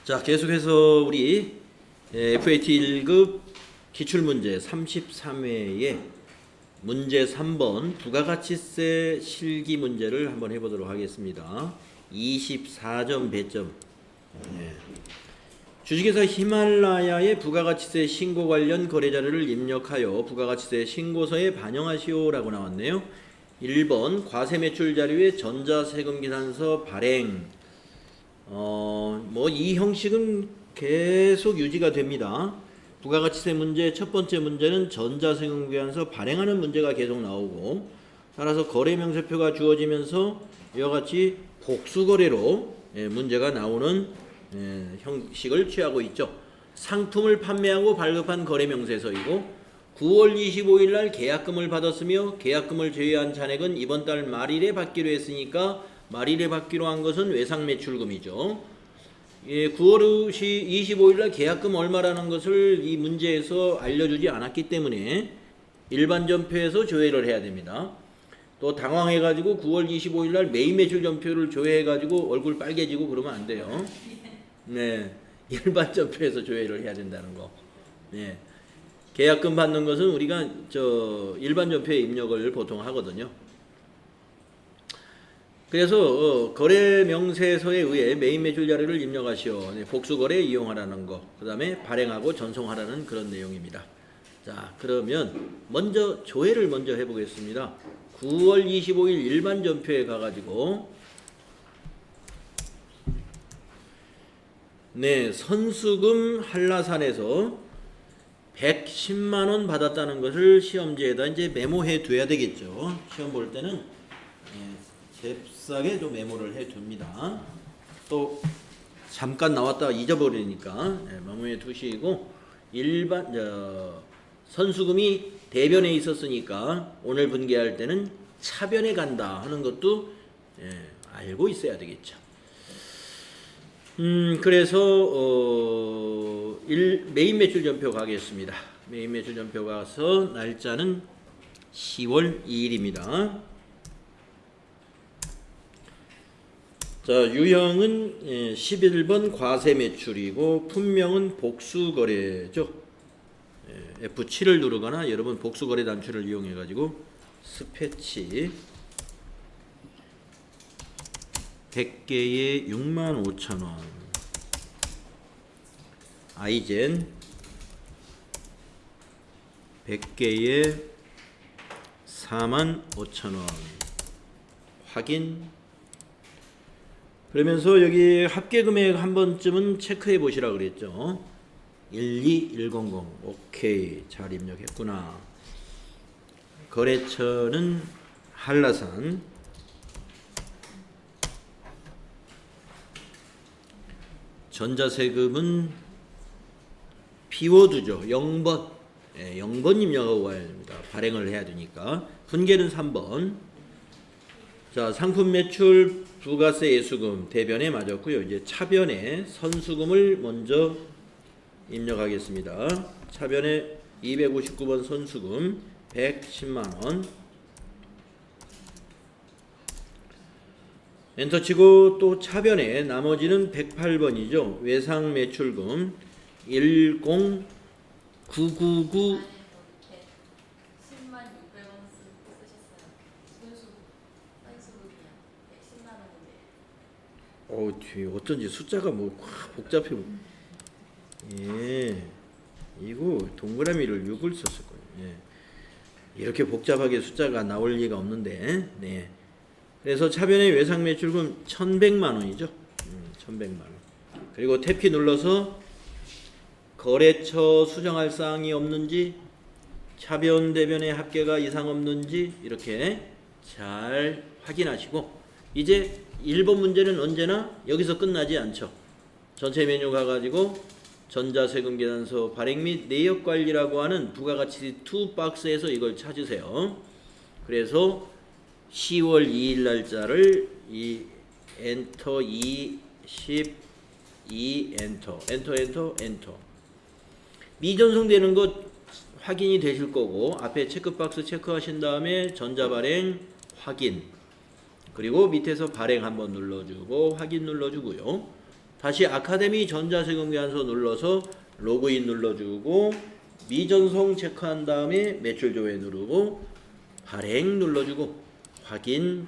자, 계속해서 우리 FAT 1급 기출문제 33회의 문제 3번 부가가치세 실기 문제를 한번 해보도록 하겠습니다. 24점 배점. 주식회사 히말라야의 부가가치세 신고 관련 거래 자료를 입력하여 부가가치세 신고서에 반영하시오라고 나왔네요. 1번 과세매출 자료의 전자세금계산서 발행. 이 형식은 계속 유지가 됩니다. 부가가치세 문제 첫 번째 문제는 전자세금계산서 발행하는 문제가 계속 나오고, 따라서 거래명세표가 주어지면서 이와 같이 복수거래로 문제가 나오는 형식을 취하고 있죠. 상품을 판매하고 발급한 거래명세서이고 9월 25일 날 계약금을 받았으며 계약금을 제외한 잔액은 이번 달 말일에 받기로 했으니까 말일에 받기로 한 것은 외상매출금이죠. 9월 25일 날 계약금 얼마라는 것을 이 문제에서 알려주지 않았기 때문에 일반 전표에서 조회를 해야 됩니다. 또 당황해가지고 9월 25일 날 매입매출 전표를 조회해가지고 얼굴 빨개지고 그러면 안 돼요. 네, 일반 전표에서 조회를 해야 된다는 거. 네, 계약금 받는 것은 우리가 일반 전표에 입력을 보통 하거든요. 그래서 거래 명세서에 의해 매입매출 자료를 입력하시오. 복수거래 이용하라는 거. 그 다음에 발행하고 전송하라는 그런 내용입니다. 자, 그러면 먼저 조회를 먼저 해보겠습니다. 9월 25일 일반 전표에 가가지고 선수금 한라산에서 110만원 받았다는 것을 시험지에다 이제 메모해 둬야 되겠죠. 시험 볼 때는 잽싸게 좀 메모를 해 둡니다. 또 잠깐 나왔다가 잊어버리니까 메모해 두시고, 선수금이 대변에 있었으니까 오늘 분개할 때는 차변에 간다 하는 것도 알고 있어야 되겠죠. 그래서 매입매출 전표 가겠습니다. 매입매출 전표 가서 날짜는 10월 2일입니다. 자, 유형은 11번 과세매출이고 품명은 복수거래죠. F7을 누르거나 여러분 복수거래 단추를 이용해 가지고 스패치 100개에 65,000원, 아이젠 100개에 45,000원 확인. 그러면서 여기 합계금액 한 번쯤은 체크해 보시라 그랬죠. 12100. 오케이, 잘 입력했구나. 거래처는 한라산. 전자세금은 비워두죠. 0번. 0번 입력하고 와야 됩니다. 발행을 해야 되니까. 분계는 3번. 자, 상품 매출 부가세 예수금 대변에 맞았고요. 이제 차변에 선수금을 먼저 입력하겠습니다. 차변에 259번 선수금 110만원 엔터 치고, 또 차변에 나머지는 108번이죠. 외상매출금 10999. 뒤에 어쩐지 숫자가 복잡해. 이거 동그라미를 6을 썼을 거예요. 이렇게 복잡하게 숫자가 나올 리가 없는데. 그래서 차변의 외상매출금 1,100만원이죠. 1,100만원. 그리고 탭키 눌러서 거래처 수정할 사항이 없는지, 차변 대변의 합계가 이상 없는지 이렇게 잘 확인하시고, 이제 1번 문제는 언제나 여기서 끝나지 않죠. 전체 메뉴 가가지고 전자세금계산서 발행 및 내역관리라고 하는 부가가치 2 박스에서 이걸 찾으세요. 그래서 10월 2일 날짜를 이 엔터 22 엔터 미전송되는 것 확인이 되실 거고, 앞에 체크박스 체크하신 다음에 전자발행 확인, 그리고 밑에서 발행 한번 눌러주고 확인 눌러주고요. 다시 아카데미 전자세금계산서 눌러서 로그인 눌러주고 미전송 체크한 다음에 매출 조회 누르고 발행 눌러주고 확인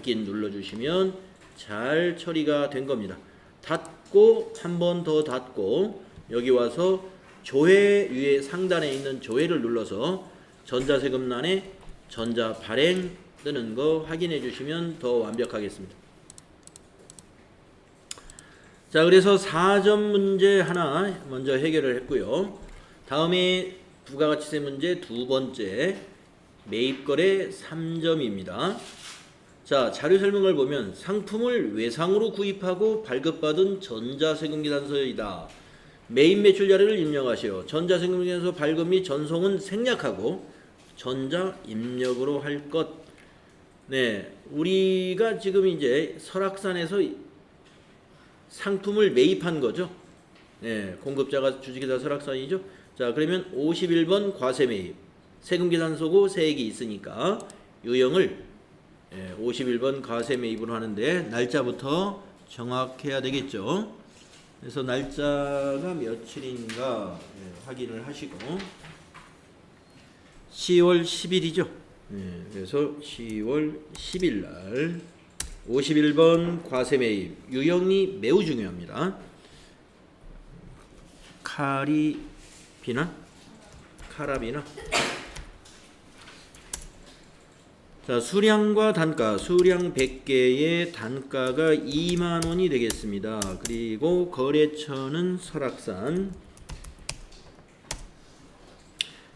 눌러주시면 잘 처리가 된 겁니다. 닫고 한 번 더 닫고 여기 와서 조회 위에 상단에 있는 조회를 눌러서 전자세금란에 전자 발행 뜨는 거 확인해 주시면 더 완벽하겠습니다. 자, 그래서 4점 문제 하나 먼저 해결을 했고요. 다음에 부가가치세 문제 두 번째 매입거래 3점입니다. 자, 자료 설명을 보면 상품을 외상으로 구입하고 발급받은 전자세금계산서이다. 매입 매출 자료를 입력하시오. 전자세금계산서 발급 및 전송은 생략하고 전자 입력으로 할 것. 네, 우리가 지금 이제 설악산에서 상품을 매입한 거죠. 네, 공급자가 주식회사 설악산이죠. 자, 그러면 51번 과세 매입. 세금계산서고 세액이 있으니까 유형을 51번 과세 매입으로 하는데 날짜부터 정확해야 되겠죠. 그래서 날짜가 며칠인가 확인을 하시고 10월 10일이죠. 그래서 10월 10일 날 51번 과세 매입 유형이 매우 중요합니다. 카라비나 자, 수량과 단가, 수량 100개의 단가가 2만원이 되겠습니다. 그리고 거래처는 설악산.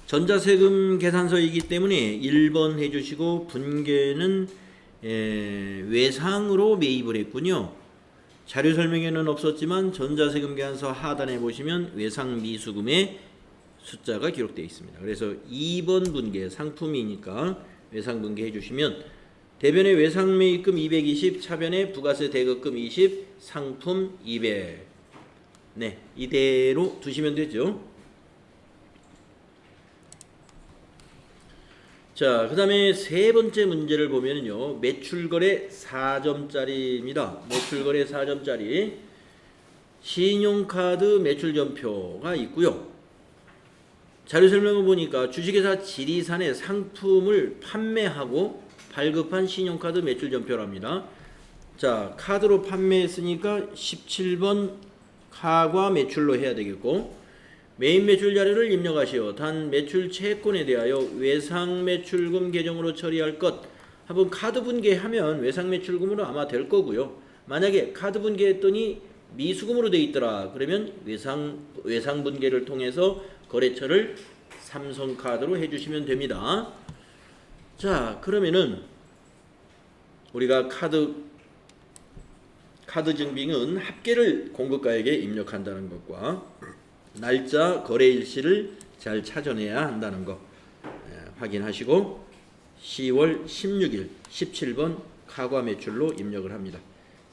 전자세금 계산서이기 때문에 1번 해주시고 분계는 외상으로 매입을 했군요. 자료 설명에는 없었지만 전자세금 계산서 하단에 보시면 외상 미수금의 숫자가 기록되어 있습니다. 그래서 2번 분계 상품이니까 외상 분계해 주시면 대변의 외상 매입금 220, 차변의 부가세 대급금 20, 상품 200. 네, 이대로 두시면 되죠. 자, 그 다음에 세 번째 문제를 보면요. 매출거래 4점짜리입니다. 매출거래 4점짜리. 신용카드 매출전표가 있고요. 자료 설명을 보니까 주식회사 지리산에 상품을 판매하고 발급한 신용카드 매출전표랍니다. 자, 카드로 판매했으니까 17번 카과 매출로 해야 되겠고 매입 매출 자료를 입력하시오. 단 매출 채권에 대하여 외상 매출금 계정으로 처리할 것. 한번 카드 분계하면 외상 매출금으로 아마 될 거고요. 만약에 카드 분계했더니 미수금으로 돼 있더라. 그러면 외상 분계를 통해서 거래처를 삼성카드로 해주시면 됩니다. 자, 그러면은 우리가 카드 증빙은 합계를 공급가에게 입력한다는 것과 날짜 거래일시를 잘 찾아내야 한다는 거 확인하시고 10월 16일 17번 카과 매출로 입력을 합니다.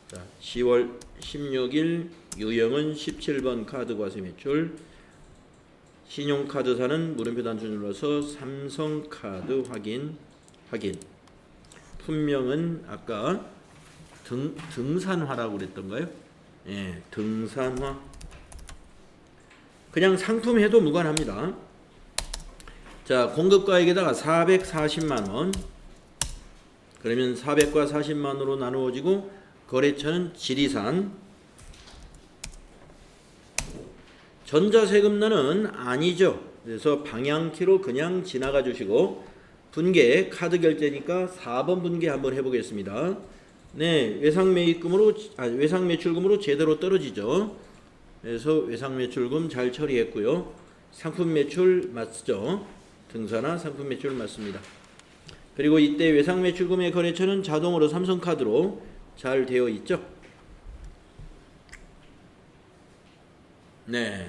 자, 10월 16일 유형은 17번 카드 과세 매출. 신용카드사는 물음표 단추 눌러서 삼성카드 확인. 품명은 아까 등산화라고 그랬던가요? 예, 등산화. 그냥 상품 해도 무관합니다. 자, 공급가액에다가 440만원. 그러면 400과 40만으로 나누어지고 거래처는 지리산. 전자세금란은 아니죠. 그래서 방향키로 그냥 지나가 주시고 분계 카드 결제니까 4번 분계 한번 해보겠습니다. 네, 외상 매출금으로 제대로 떨어지죠. 그래서 외상 매출금 잘 처리했고요. 상품 매출 맞죠? 등산화 상품 매출 맞습니다. 그리고 이때 외상 매출금의 거래처는 자동으로 삼성카드로 잘 되어 있죠. 네,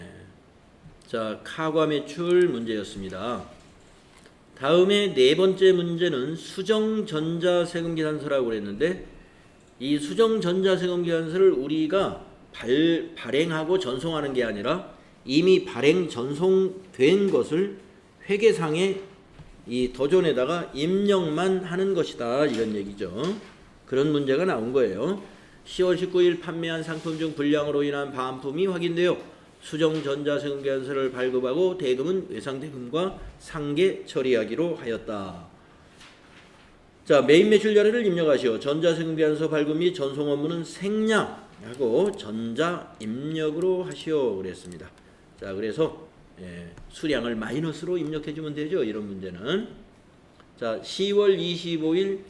자, 카과 매출 문제였습니다. 다음에 네 번째 문제는 수정전자세금계산서라고 그랬는데 이 수정전자세금계산서를 우리가 발행하고 전송하는 게 아니라 이미 발행 전송된 것을 회계상에 이 도전에다가 입력만 하는 것이다, 이런 얘기죠. 그런 문제가 나온 거예요. 10월 19일 판매한 상품 중 불량으로 인한 반품이 확인되어 수정 전자세금계산서를 발급하고 대금은 외상대금과 상계 처리하기로 하였다. 자, 메인 매출 자료를 입력하시오. 전자세금계산서 발급 및 전송 업무는 생략하고 전자 입력으로 하시오 그랬습니다. 자, 그래서 수량을 마이너스로 입력해 주면 되죠. 이런 문제는. 자, 10월 25일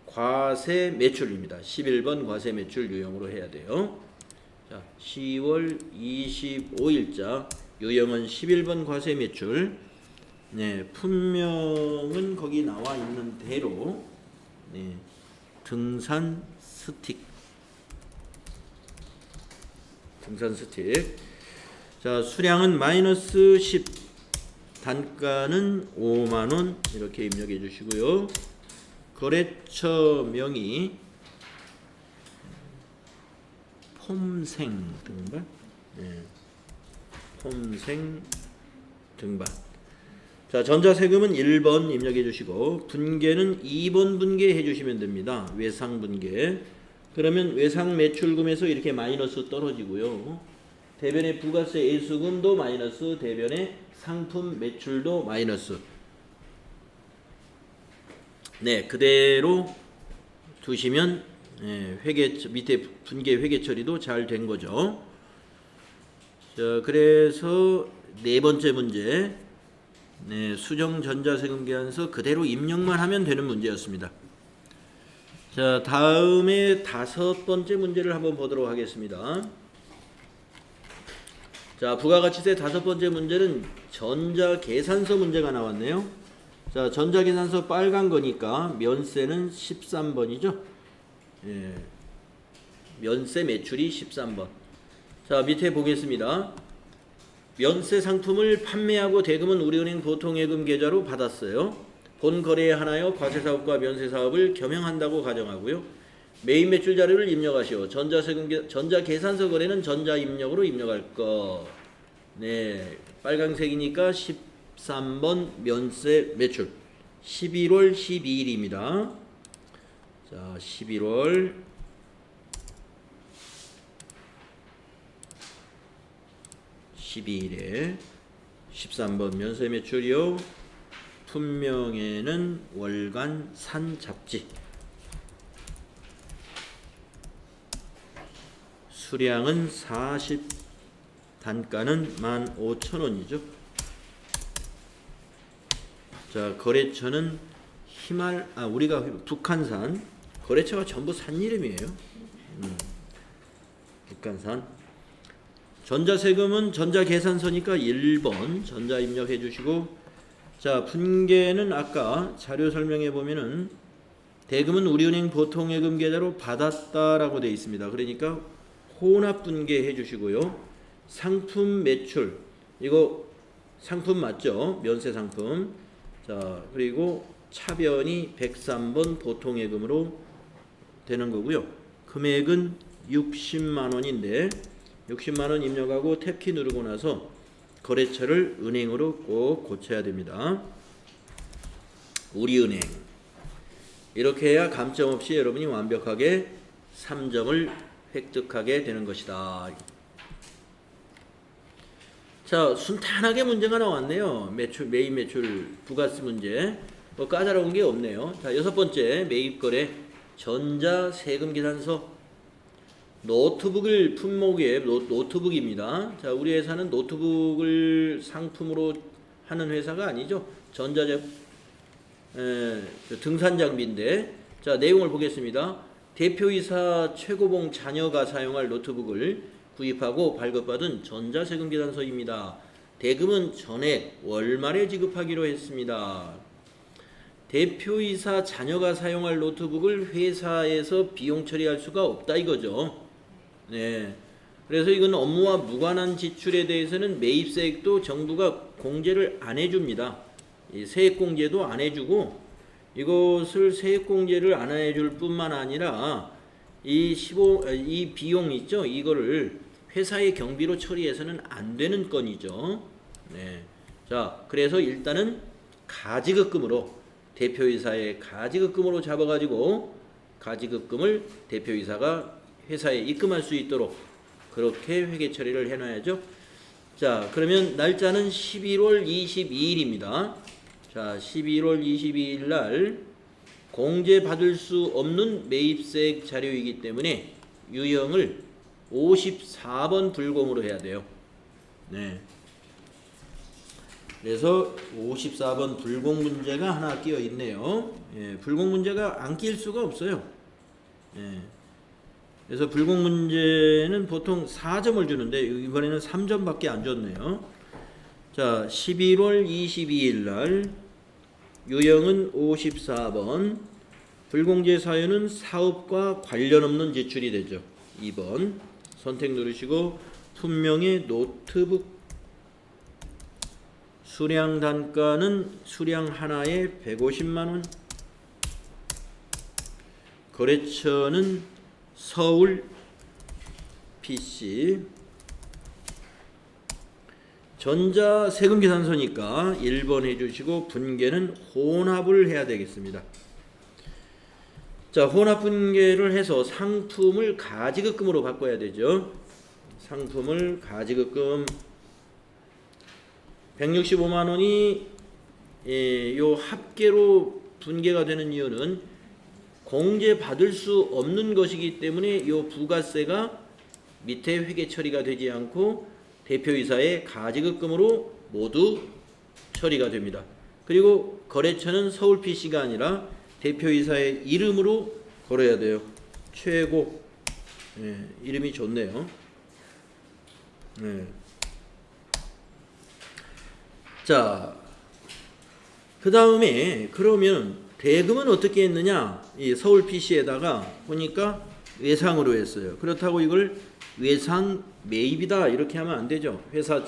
과세 매출입니다. 11번 과세 매출 유형으로 해야 돼요. 자, 10월 25일자 유형은 11번 과세 매출. 네, 품명은 거기 나와 있는 대로 등산 스틱. 자, 수량은 마이너스 10, 단가는 5만원 이렇게 입력해 주시고요. 거래처 명의 폼생 등반. 폼생 등반. 자, 전자세금은 1번 입력해 주시고 분계는 2번 분계해 주시면 됩니다. 외상 분계. 그러면 외상 매출금에서 이렇게 마이너스 떨어지고요. 대변의 부가세 애수금도 마이너스, 대변의 상품 매출도 마이너스. 네, 그대로 두시면 밑에 분계 회계 처리도 잘 된 거죠. 자, 그래서 네 번째 문제. 수정 전자세금 계산서 그대로 입력만 하면 되는 문제였습니다. 자, 다음에 다섯 번째 문제를 한번 보도록 하겠습니다. 자, 부가가치세 다섯 번째 문제는 전자계산서 문제가 나왔네요. 자, 전자계산서 빨간 거니까 면세는 13번이죠. 면세 매출이 13번. 자, 밑에 보겠습니다. 면세 상품을 판매하고 대금은 우리은행 보통예금 계좌로 받았어요. 본 거래에 한하여 과세사업과 면세사업을 겸용한다고 가정하고요. 메인 매출 자료를 입력하시오. 전자계산서 거래는 전자입력으로 입력할 것. 네, 빨강색이니까 13번 면세 매출 11월 12일입니다. 자, 11월 12일에 13번 면세 매출이요. 품명에는 월간 산 잡지. 수량은 40, 단가는 15,000원이죠. 자, 거래처는 우리가 북한산. 거래처가 전부 산 이름이에요. 북한산. 전자세금은 전자계산서니까 1번 전자 입력해 주시고, 자, 분계는 아까 자료 설명해 보면은 대금은 우리은행 보통예금 계좌로 받았다라고 되어 있습니다. 그러니까 혼합 분계해 주시고요. 상품 매출, 이거 상품 맞죠? 면세 상품. 자, 그리고 차변이 103번 보통예금으로 되는 거고요. 금액은 60만 원인데 60만 원 입력하고 탭키 누르고 나서 거래처를 은행으로 꼭 고쳐야 됩니다. 우리은행. 이렇게 해야 감점 없이 여러분이 완벽하게 3점을 획득하게 되는 것이다. 자, 순탄하게 문제가 나왔네요. 메인 매출 부가세 문제. 뭐 까다로운 게 없네요. 자, 여섯 번째 매입거래 전자세금 계산서. 노트북을 품목에 노트북입니다. 자, 우리 회사는 노트북을 상품으로 하는 회사가 아니죠. 등산 장비인데, 자, 내용을 보겠습니다. 대표이사 최고봉 자녀가 사용할 노트북을 구입하고 발급받은 전자세금 계산서입니다. 대금은 전액 월말에 지급하기로 했습니다. 대표이사 자녀가 사용할 노트북을 회사에서 비용 처리할 수가 없다 이거죠. 네. 그래서 이건 업무와 무관한 지출에 대해서는 매입세액도 정부가 공제를 안 해줍니다. 이 세액공제도 안 해주고, 이것을 세액공제를 안 해줄 뿐만 아니라 이 비용 있죠? 이거를 회사의 경비로 처리해서는 안 되는 건이죠. 네. 자, 그래서 일단은 가지급금으로, 대표이사의 가지급금으로 잡아가지고 가지급금을 대표이사가 회사에 입금할 수 있도록 그렇게 회계 처리를 해놔야죠. 자, 그러면 날짜는 11월 22일입니다. 자, 11월 22일 날 공제받을 수 없는 매입세액 자료이기 때문에 유형을 54번 불공으로 해야 돼요. 네. 그래서 54번 불공 문제가 하나 끼어 있네요. 예, 불공 문제가 안 끼일 수가 없어요. 예. 그래서 불공 문제는 보통 4점을 주는데 이번에는 3점밖에 안 줬네요. 자, 11월 22일 날 유형은 54번, 불공제 사유는 사업과 관련 없는 지출이 되죠. 2번 선택 누르시고 품명의 노트북 수량 단가는 수량 하나에 150만원, 거래처는 서울 PC, 전자 세금 계산서니까 1번 해주시고 분계는 혼합을 해야 되겠습니다. 자, 혼합 분계를 해서 상품을 가지급금으로 바꿔야 되죠. 상품을 가지급금 165만원이 요 합계로 분계가 되는 이유는 공제 받을 수 없는 것이기 때문에 요 부가세가 밑에 회계 처리가 되지 않고 대표이사의 가지급금으로 모두 처리가 됩니다. 그리고 거래처는 서울 PC가 아니라 대표이사의 이름으로 걸어야 돼요. 최고. 이름이 좋네요. 자, 그 다음에 그러면 대금은 어떻게 했느냐? 이 서울 PC에다가 보니까 외상으로 했어요. 그렇다고 이걸 외상 매입이다 이렇게 하면 안 되죠. 회사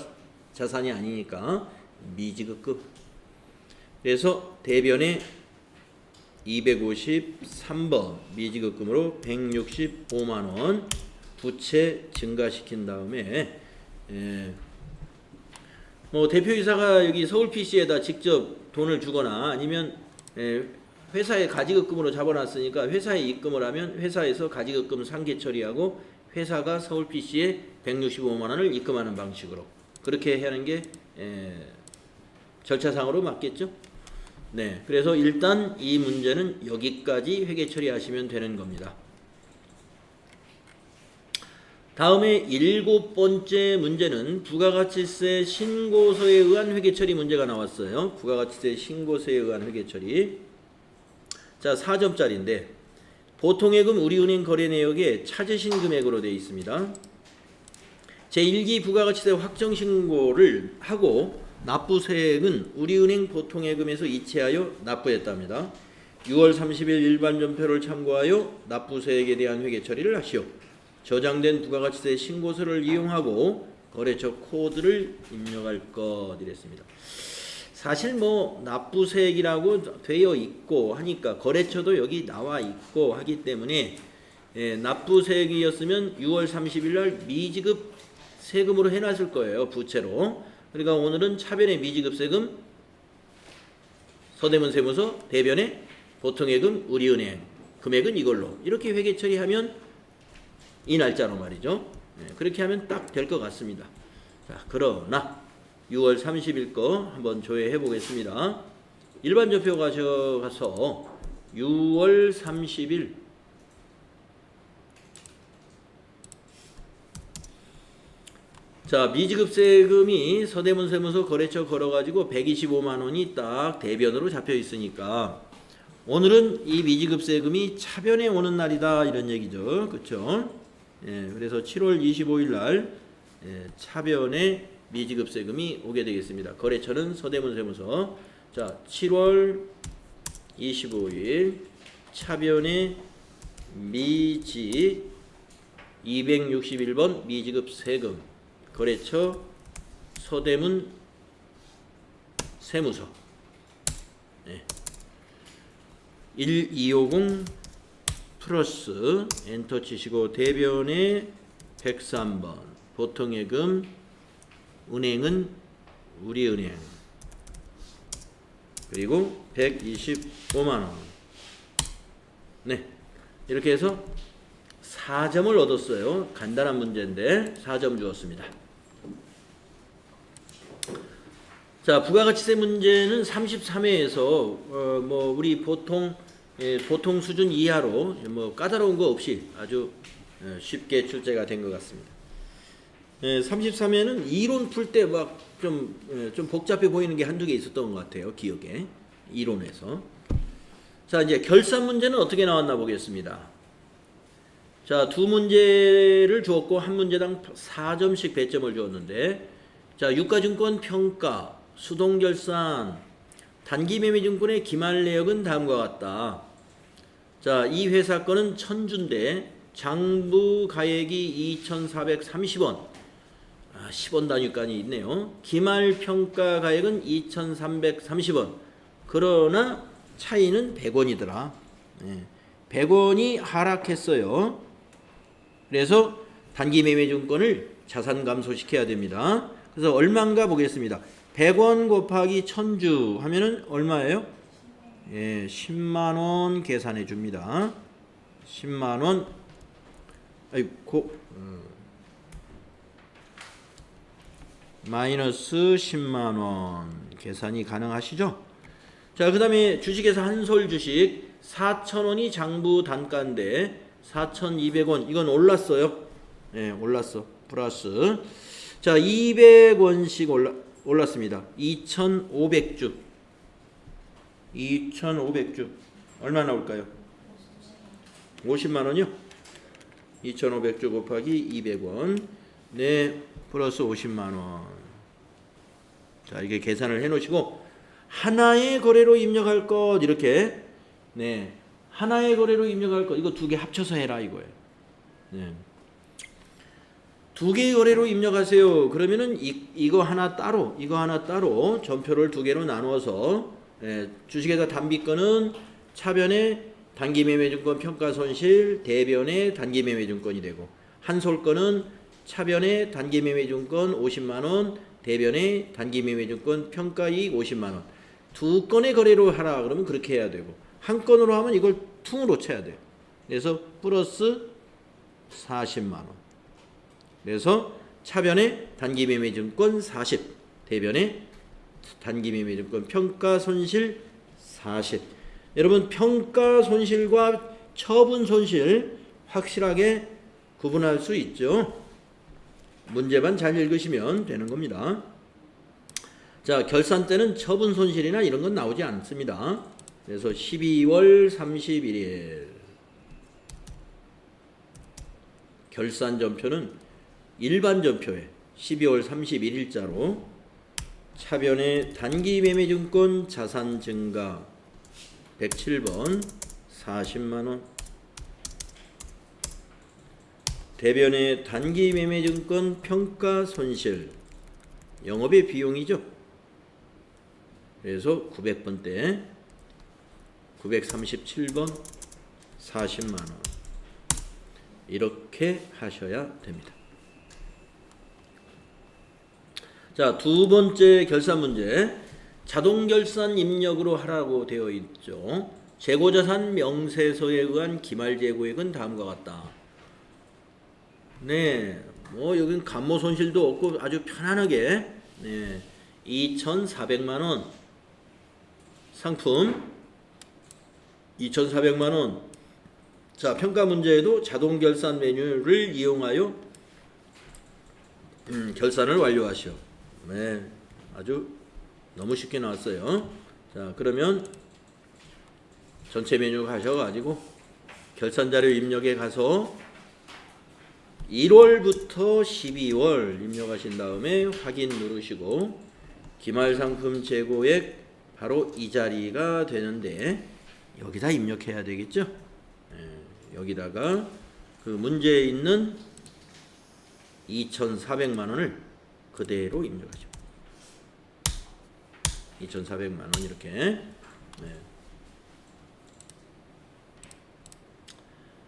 자산이 아니니까 미지급금. 그래서 대변에 253번 미지급금으로 165만원 부채 증가시킨 다음에 뭐 대표이사가 여기 서울 PC에다 직접 돈을 주거나 아니면 회사에 가지급금으로 잡아놨으니까 회사에 입금을 하면 회사에서 가지급금 상계 처리하고 회사가 서울 PC에 165만원을 입금하는 방식으로 그렇게 하는 게 절차상으로 맞겠죠? 네, 그래서 일단 이 문제는 여기까지 회계 처리하시면 되는 겁니다. 다음에 7번째 문제는 부가가치세 신고서에 의한 회계 처리 문제가 나왔어요. 부가가치세 신고서에 의한 회계 처리. 자, 4점짜리인데 보통예금 우리은행 거래 내역에 찾으신 금액으로 되어 있습니다. 제1기 부가가치세 확정 신고를 하고 납부세액은 우리은행 보통예금에서 이체하여 납부했답니다. 6월 30일 일반전표를 참고하여 납부세액에 대한 회계 처리를 하시오. 저장된 부가가치세 신고서를 이용하고 거래처 코드를 입력할 것 이랬습니다. 사실 뭐 납부세액이라고 되어 있고 하니까 거래처도 여기 나와 있고 하기 때문에 납부세액이었으면 6월 30일 날 미지급 세금으로 해놨을 거예요. 부채로. 그러니까 오늘은 차변의 미지급 세금 서대문 세무서, 대변의 보통예금 우리은행 금액은 이걸로 이렇게 회계 처리하면 이 날짜로 말이죠. 그렇게 하면 딱 될 것 같습니다. 자, 그러나 6월 30일 거 한번 조회해 보겠습니다. 일반 전표 가서 6월 30일 자, 미지급 세금이 서대문 세무서 거래처 걸어가지고 125만원이 딱 대변으로 잡혀 있으니까 오늘은 이 미지급 세금이 차변에 오는 날이다 이런 얘기죠. 그렇죠? 그래서 7월 25일 날 차변에 미지급 세금이 오게 되겠습니다. 거래처는 서대문 세무서. 자, 7월 25일 차변에 미지 261번 미지급 세금 거래처 서대문 세무서 1250 플러스 엔터 치시고 대변에 103번 보통예금 은행은 우리은행 그리고 125만원 이렇게 해서 4점을 얻었어요. 간단한 문제인데 4점 주었습니다. 자, 부가가치세 문제는 33회에서 뭐 우리 보통 수준 이하로 뭐 까다로운 거 없이 아주 쉽게 출제가 된 것 같습니다. 33회는 이론 풀 때 막 좀 복잡해 보이는 게 한두 개 있었던 것 같아요. 기억에. 이론에서. 자, 이제 결산 문제는 어떻게 나왔나 보겠습니다. 자, 두 문제를 주었고 한 문제당 4점씩 배점을 주었는데, 자, 유가증권 평가, 수동결산, 단기매매증권의 기말 내역은 다음과 같다. 자, 이 회사 거는 천주인데 장부 가액이 2,430원, 10원 단위권이 있네요. 기말 평가 가액은 2,330원. 그러나 차이는 100원이더라. 100원이 하락했어요. 그래서 단기매매증권을 자산 감소시켜야 됩니다. 그래서 얼마인가 보겠습니다. 100원 곱하기 1000주 하면은 얼마예요? 10만원 계산해 줍니다. 10만원. 마이너스 10만원 계산이 가능하시죠? 자, 그 다음에 주식에서 한솔 주식 4,000원이 장부 단가인데 4,200원 이건 올랐어요. 올랐어. 플러스. 자, 200원씩 올랐습니다. 2,500주. 2,500주. 얼마 나올까요? 50만 원이요? 2,500주 곱하기 200원. 네, 플러스 50만 원. 자, 이게 계산을 해 놓으시고 하나의 거래로 입력할 것 이렇게 하나의 거래로 입력할 것 이거 두 개 합쳐서 해라 이거예요. 두 개의 거래로 입력하세요. 그러면은 이거 하나 따로 전표를 두 개로 나누어서 주식에서 단비권은 차변의 단기매매증권 평가손실 대변의 단기매매증권이 되고 한솔권은 차변의 단기매매증권 50만원 대변의 단기매매증권 평가이익 50만원 두 건의 거래로 하라 그러면 그렇게 해야 되고 한 건으로 하면 이걸 퉁으로 쳐야 돼요. 그래서 플러스 40만원. 그래서 차변의 단기매매증권 40 대변의 단기매매증권 평가손실 40. 여러분 평가손실과 처분손실 확실하게 구분할 수 있죠. 문제만 잘 읽으시면 되는 겁니다. 자, 결산 때는 처분 손실이나 이런 건 나오지 않습니다. 그래서 12월 31일 결산 전표는 일반 전표에 12월 31일자로 차변의 단기매매증권 자산 증가 107번 40만원 대변의 단기매매증권 평가손실 영업의 비용이죠. 그래서 900번대 937번 40만원 이렇게 하셔야 됩니다. 자, 두 번째 결산 문제 자동결산 입력으로 하라고 되어 있죠. 재고자산 명세서에 의한 기말재고액은 다음과 같다. 뭐 여긴 감모손실도 없고 아주 편안하게 2,400만원 상품 2,400만원. 자, 평가 문제에도 자동결산 메뉴를 이용하여 결산을 완료하시오. 아주 너무 쉽게 나왔어요. 자, 그러면 전체 메뉴 가셔가지고 결산자료 입력에 가서 1월부터 12월 입력하신 다음에 확인 누르시고 기말상품 재고액 바로 이 자리가 되는데 여기다 입력해야 되겠죠. 여기다가 그 문제에 있는 2,400만원을 그대로 입력하죠. 2,400만원 이렇게.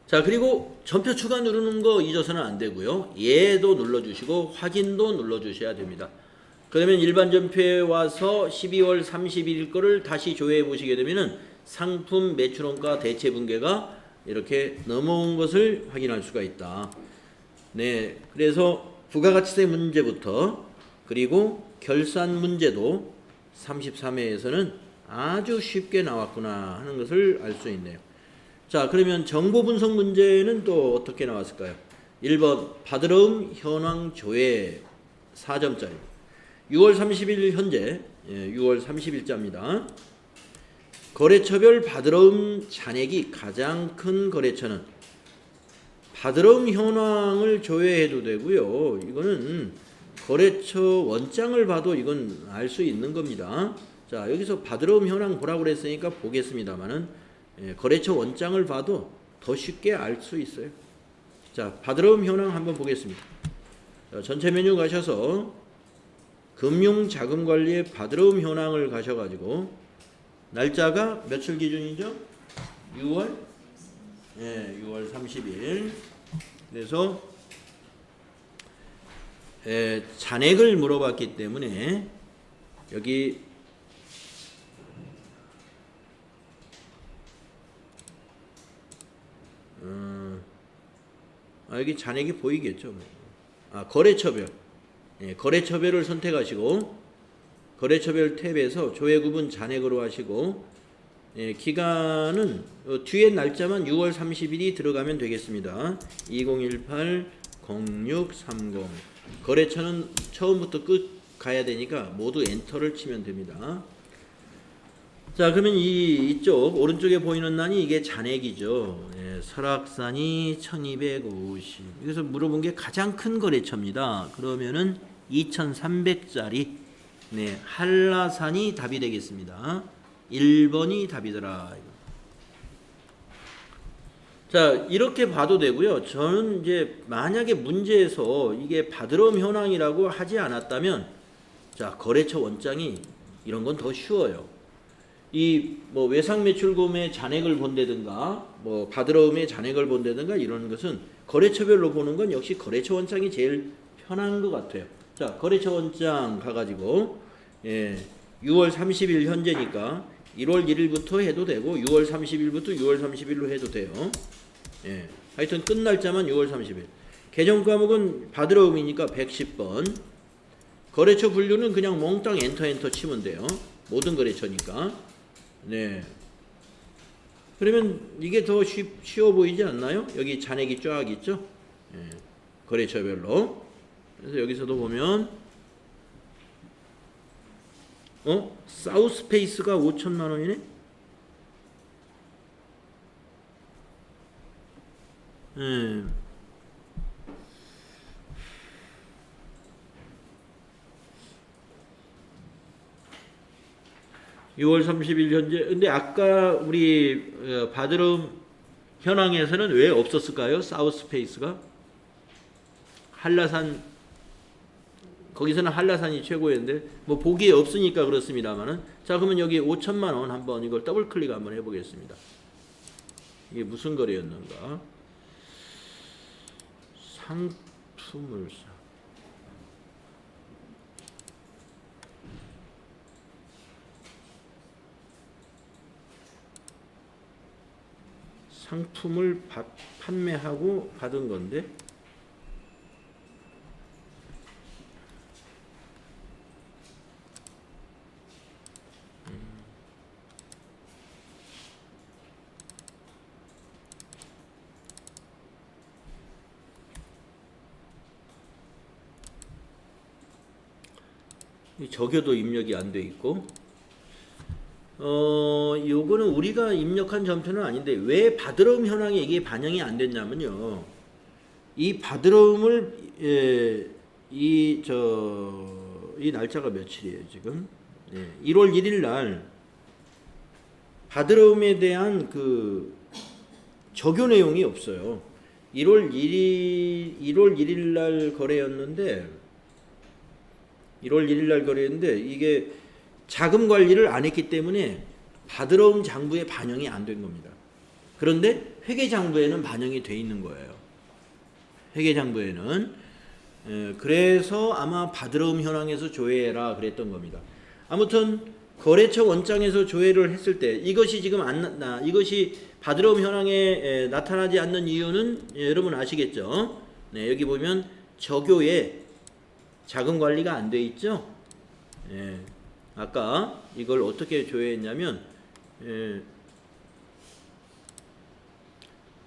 자, 그리고 전표 추가 누르는 거 잊어서는 안 되고요. 얘도 눌러주시고 확인도 눌러주셔야 됩니다. 그러면 일반 전표에 와서 12월 31일 거를 다시 조회해 보시게 되면은 상품 매출원가 대체 분계가 이렇게 넘어온 것을 확인할 수가 있다. 네, 그래서 부가가치세 문제부터 그리고 결산 문제도 33회에서는 아주 쉽게 나왔구나 하는 것을 알 수 있네요. 자, 그러면 정보 분석 문제는 또 어떻게 나왔을까요? 1번 받으러움 현황 조회 4점짜리. 6월 30일 현재 6월 30일자입니다. 거래처별 받으러움 잔액이 가장 큰 거래처는 받으러움 현황을 조회해도 되고요. 이거는 거래처 원장을 봐도 이건 알 수 있는 겁니다. 자, 여기서 받으러움 현황 보라고 그랬으니까 보겠습니다만은 거래처 원장을 봐도 더 쉽게 알 수 있어요. 자, 받으러움 현황 한번 보겠습니다. 자, 전체 메뉴 가셔서 금융자금관리의 받으러움 현황을 가셔가지고 날짜가 며칠 기준이죠? 6월? 네, 6월 30일. 그래서 잔액을 물어봤기 때문에 여기 여기 잔액이 보이겠죠. 거래처별. 거래처별을 선택하시고 거래처별 탭에서 조회 구분 잔액으로 하시고 기간은 뒤에 날짜만 6월 30일이 들어가면 되겠습니다. 2018-0630 거래처는 처음부터 끝 가야 되니까 모두 엔터를 치면 됩니다. 자, 그러면 이쪽 오른쪽에 보이는 난이 이게 잔액이죠. 설악산이 1250. 여기서 물어본 게 가장 큰 거래처입니다. 그러면은 2300짜리 한라산이 답이 되겠습니다. 1번이 답이더라. 자, 이렇게 봐도 되고요. 저는 이제 만약에 문제에서 이게 받으러움 현황이라고 하지 않았다면 자, 거래처 원장이 이런 건 더 쉬워요. 이 뭐 외상 매출금의 잔액을 본다든가 뭐 받으러움의 잔액을 본다든가 이런 것은 거래처별로 보는 건 역시 거래처 원장이 제일 편한 것 같아요. 자, 거래처 원장 가가지고 6월 30일 현재니까 1월 1일부터 해도 되고 6월 30일부터 6월 30일로 해도 돼요. 하여튼 끝 날짜만 6월 30일. 계정 과목은 받으러움이니까 110번. 거래처 분류는 그냥 몽땅 엔터 치면 돼요. 모든 거래처니까. 네. 그러면 이게 더 쉬워 보이지 않나요? 여기 잔액이 쫙 있죠? 거래처별로. 그래서 여기서도 보면 사우스페이스가 5천만 원이네? 6월 30일 현재. 근데 아까 우리 받으러움 현황에서는 왜 없었을까요? 사우스페이스가 한라산, 거기서는 한라산이 최고였는데 뭐 보기에 없으니까 그렇습니다만은. 자, 그러면 여기 5천만 원 한번 이걸 더블 클릭 한번 해보겠습니다. 이게 무슨 거래였는가? 상품을사. 상품을 판매하고 받은 건데 적여도 입력이 안 돼 있고 요거는 우리가 입력한 점표는 아닌데 왜 받으러움 현황에 이게 반영이 안 됐냐면요. 이 받으러움을 이 날짜가 며칠이에요, 지금? 1월 1일 날 받으러움에 대한 그 적요 내용이 없어요. 1월 1일 날 거래였는데 이게 자금 관리를 안 했기 때문에 받으러움 장부에 반영이 안 된 겁니다. 그런데 회계 장부에는 반영이 돼 있는 거예요. 회계 장부에는. 그래서 아마 받으러움 현황에서 조회해라 그랬던 겁니다. 아무튼 거래처 원장에서 조회를 했을 때 이것이 지금 이것이 바드러움 현황에 나타나지 않는 이유는 여러분 아시겠죠? 네, 여기 보면 적요에 자금 관리가 안 돼 있죠? 예, 아까 이걸 어떻게 조회했냐면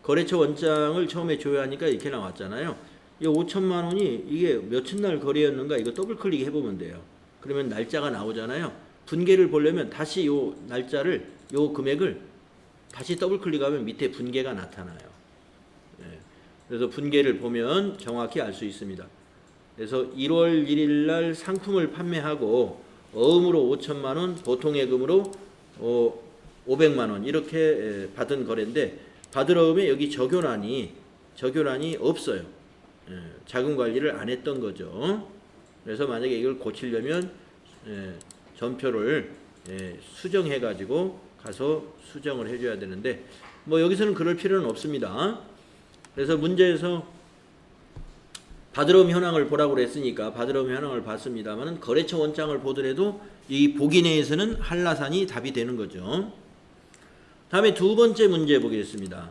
거래처 원장을 처음에 조회하니까 이렇게 나왔잖아요. 이 5천만 원이 이게 며칠 날 거래였는가 이거 더블 클릭 해보면 돼요. 그러면 날짜가 나오잖아요. 분계를 보려면 다시 요 날짜를 요 금액을 다시 더블 클릭하면 밑에 분계가 나타나요. 예, 그래서 분계를 보면 정확히 알 수 있습니다. 그래서 1월 1일 날 상품을 판매하고 어음으로 5천만 원, 보통예금으로 500만 원 이렇게 받은 거래인데 받으러움에 여기 적요란이 없어요. 예, 자금 관리를 안 했던 거죠. 그래서 만약에 이걸 고치려면 전표를 수정해 가지고 가서 수정을 해줘야 되는데 뭐 여기서는 그럴 필요는 없습니다. 그래서 문제에서 받으러움 현황을 보라고 그랬으니까 받으러움 현황을 봤습니다만 거래처 원장을 보더라도 이 보기 내에서는 한라산이 답이 되는 거죠. 다음에 두 번째 문제 보겠습니다.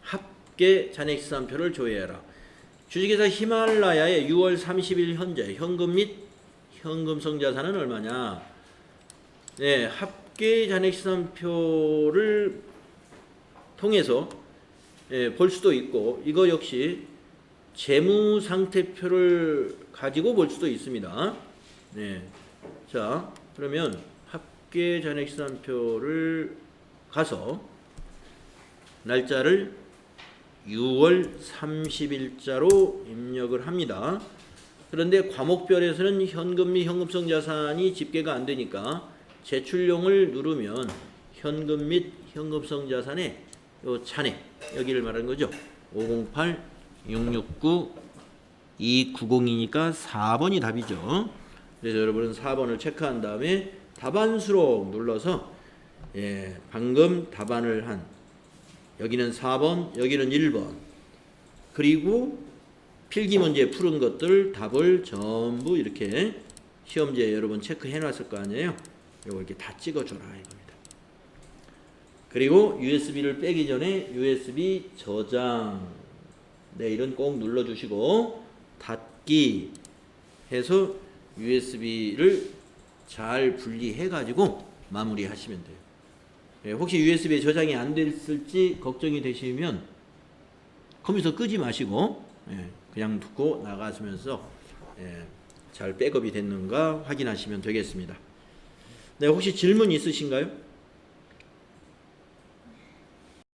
합계 잔액시산표를 조회해라. 주식회사 히말라야의 6월 30일 현재 현금 및 현금성 자산은 얼마냐? 네, 합계 잔액시산표를 통해서 볼 수도 있고 이거 역시 재무상태표를 가지고 볼 수도 있습니다. 네, 자 그러면 합계 잔액시산표를 가서 날짜를 6월 30일자로 입력을 합니다. 그런데 과목별에서는 현금 및 현금성 자산이 집계가 안 되니까 제출용을 누르면 현금 및 현금성 자산의 요 잔액 여기를 말하는 거죠. 508, 669, 290이니까 4번이 답이죠. 그래서 여러분은 4번을 체크한 다음에 답안수록 눌러서 방금 답안을 한 여기는 4번, 여기는 1번 그리고 필기 문제 푸른 것들 답을 전부 이렇게 시험지에 여러분 체크해 놨을 거 아니에요. 이거 이렇게 다 찍어줘라 이겁니다. 그리고 USB를 빼기 전에 USB 저장 내일은 꼭 눌러주시고 닫기 해서 USB를 잘 분리해 가지고 마무리하시면 돼요. 혹시 USB에 저장이 안 됐을지 걱정이 되시면 컴퓨터 끄지 마시고 그냥 두고 나가시면서 잘 백업이 됐는가 확인하시면 되겠습니다. 네, 혹시 질문 있으신가요?